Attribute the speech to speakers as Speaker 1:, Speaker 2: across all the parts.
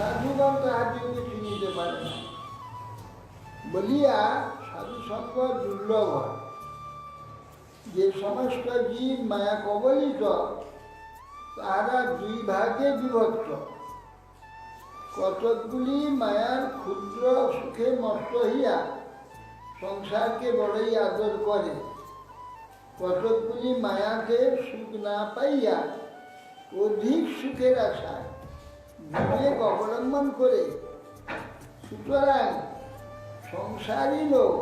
Speaker 1: সাধুগণ তাহাদিওকে চিনিতে পারে না বলিয়া সাধু সঙ্গ দুর্লভ হয়। যে সমস্ত জীব মায়া কবলিত তাহারা দুই ভাগে বিভক্ত। কতকগুলি মায়ার ক্ষুদ্র সুখে মত্ত হইয়া সংসারকে বড়ই আদর করে, কতকগুলি মায়াকে সুখ না পাইয়া অধিক সুখের আশায় বিবেক অবলম্বন করে। সুতরাং সংসারী লোক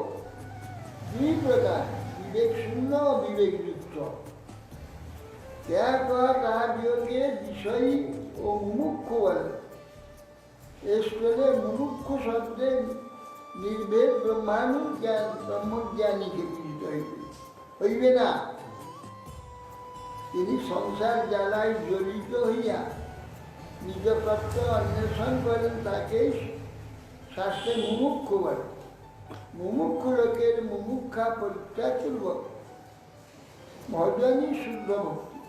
Speaker 1: দুই প্রকার, বিবেক শূন্য ও বিবেকযুক্ত। তাহাদিওকে বিষয়ী ও মুমুক্ষু বলে। এ স্থলে মুমুক্ষু শব্দে নির্ভেদ ব্রহ্মজ্ঞানীকে বুঝিত হইবে না। তিনি সংসার জ্বালায় জড়িত হইয়া নিজ তত্ত্ব অন্বেষণ করেন, তাকেই শাস্ত্রে মুমুক্ষু বলে। মুমুক্ষু লোকের মুমুক্ষা পরিত্যাগপূর্বক ভজনই শুদ্ধ ভক্তি।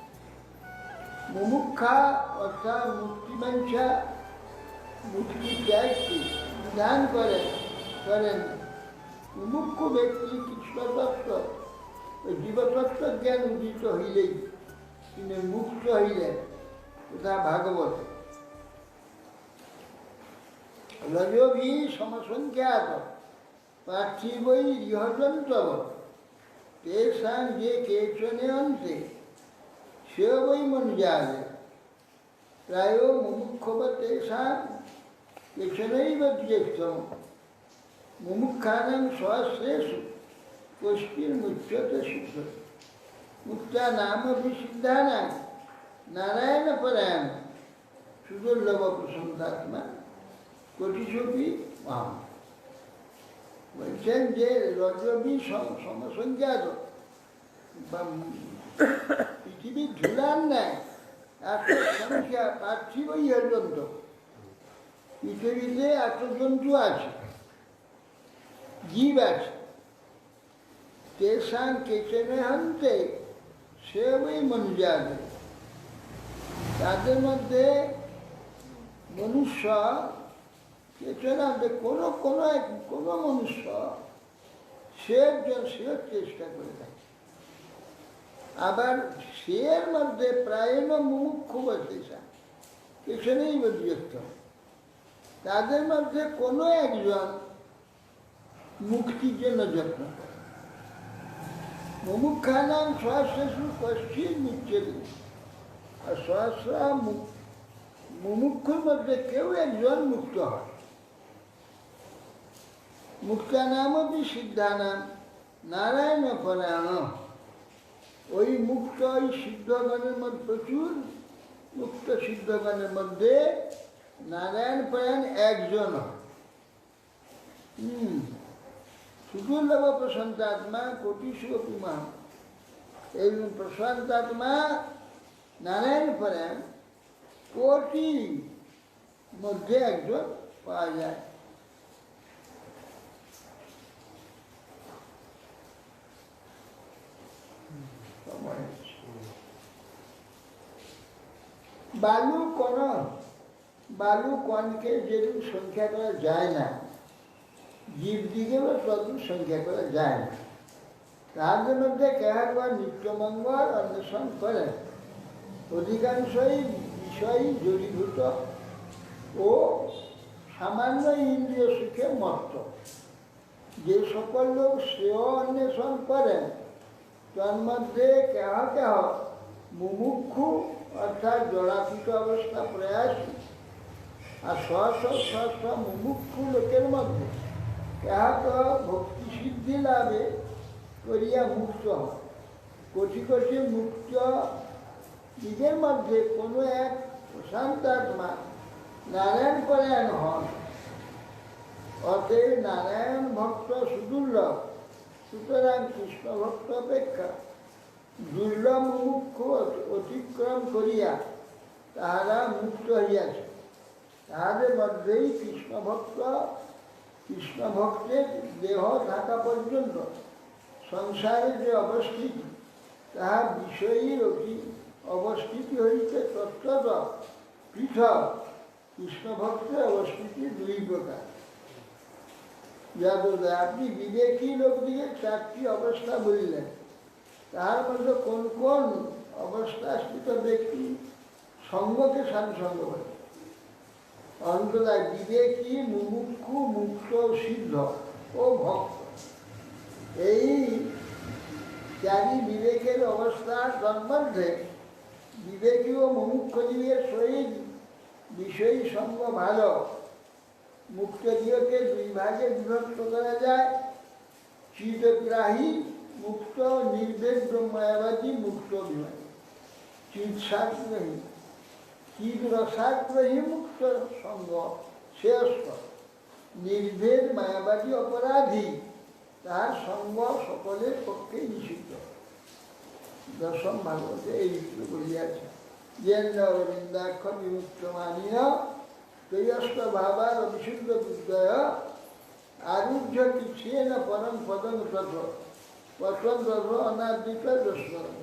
Speaker 1: মুমুক্ষা অর্থাৎ মুক্তিবাঞ্ছা মুক্তি ত্যাগকে বিধান করেন। মুমুক্ষু ব্যক্তি কৃষ্ণতত্ত্ব ও জীবতত্ত্ব জ্ঞান উদিত হইলেই তিনি মুক্ত হইলেন। তথা ভাগবত। রজোভি সমসংখ্যাত পার্থিবৈ ইহজন্তব তেষাং যে কেচনে অন্তে সে বৈ মনুজায় প্রায় মুমুক্ষব তেষাং কেচনৈব জ্যেষ্ঠম মুমুক্ষানাং সহস্রেষু কষ্টির্মুচ্যতে শুদ্ধ মুক্তা নামপি সিদ্ধানাং নারায়ণ পরায়ণ সুদুর্লভ প্রসন্নাত্মা কোটিশপি মাম। বলছেন যে রজবি সমসংখ্যাত পৃথিবীর ধুলার নেয় এত সংখ্যা পার্থিব ইহজন্ত। পৃথিবীতে এত জন্তু আছে, জীব আছে। তেষাং কেচনে হন্তে সে ওই মনুজাতে, তাদের মধ্যে মনুষ্য কেচনে কোনো মনুষ্য সের চেষ্টা করে থাকে। আবার সের মধ্যে প্রায় মুমুক্ষু বসেছে, পেছনেই ব্যক্ত। তাদের মধ্যে কোনো একজন মুক্তির জন্য যত্ন করে। মুমুক্ষানাং সহস্রেষু কষ্টির মুচ্যতে, আর সহস্রা মুমুক্ষুর মধ্যে কেউ একজন মুক্ত হয়। মুক্তানামপি সিদ্ধানাম নারায়ণ পরায়ণ। ওই মুক্ত ওই সিদ্ধগণের মধ্যে প্রচুর মুক্ত সিদ্ধগণের মধ্যে নারায়ণ পরায়ণ একজন হয়। সুদুর্লভ প্রশান্তাত্মা কোটিশু অপিমা। এই প্রশান্তাত্মা নারায়ণ পরায়ণ কোটি মধ্যে একজন পাওয়া যায়। বালু কণকে যেরূপ সংখ্যা করা যায় না, জীবদিগেরও তদূপ সংখ্যা করা যায় না। তাহাদের মধ্যে কেহা নিত্যমঙ্গল অন্বেষণ করেন। অধিকাংশই বিষয় জড়ীভূত ও সামান্য ইন্দ্রিয় সুখে মত্ত। যে সকল লোক শ্রেয় অন্বেষণ করেন তার মধ্যে কেহ মুমুক্ষু অর্থাৎ জড়াকৃত অবস্থা প্রয়াসী, আর সহস্র মুমুক্ষু লোকের মধ্যে কেহ ভক্তি সিদ্ধি লাভে করিয়া মুক্ত হয়। কোটি কোটি মুক্ত দিগের মধ্যে কোনো এক প্রশান্তাত্মা নারায়ণ পরায়ণ হন। অতএব নারায়ণ ভক্ত সুদুর্লভ। সুতরাং কৃষ্ণ ভক্ত অপেক্ষা দুর্লভ মুমুক্ষু অতিক্রম করিয়া তাহারা মুক্ত হইয়াছে। তাহাদের মধ্যেই কৃষ্ণ ভক্তের দেহ থাকা পর্যন্ত সংসারের যে অবস্থিতি, তাহা বিষয়ীর অবস্থিতি হইতে তত্ত্বত পৃথক কৃষ্ণ ভক্তের অবস্থিতি দুই প্রকার। যাদের আপনি বিবেকী লোক দিয়ে 4টি অবস্থা বললেন, তার মধ্যে কোন কোন অবস্থাস্থিত ব্যক্তি সঙ্গকে সাংসঙ্গ বলে? অন্তরা বিবেকী, মুমুক্ষু, মুক্ত, সিদ্ধ ও ভক্ত, এই 4ই বিবেকের অবস্থার সম্বন্ধে বিবেকী ও মুমুক্ষ জীবের সহিত বিষয়ী সঙ্গ ভালো। মুক্ত জীবকে 2 ভাগে বিভক্ত করা যায়: চিদগ্রাহী মুক্ত, নির্ভেদ ব্রহ্মায়াবাদী মুক্ত অভিমানী। চিৎসাগ্রহী, চিদ রসাগ্রহী মুক্ত সঙ্গ শ্রেষ্ঠ। নির্ভেদ মায়াবাদী অপরাধী, তার সঙ্গ সকলের পক্ষে নিষিদ্ধ। দশম ভাগবতে এই রীতি বলিয়াছে, যেন অরবিন্দাক্ষ বিমুক্ত মানিয়া তৈয়স্ত ভাবার অবিশুদ্ধ বুদ্ধয় আরুহ্য কিচ্ছেন পরম পদং তথ পতন তথ অনাদিত দস্মরণ।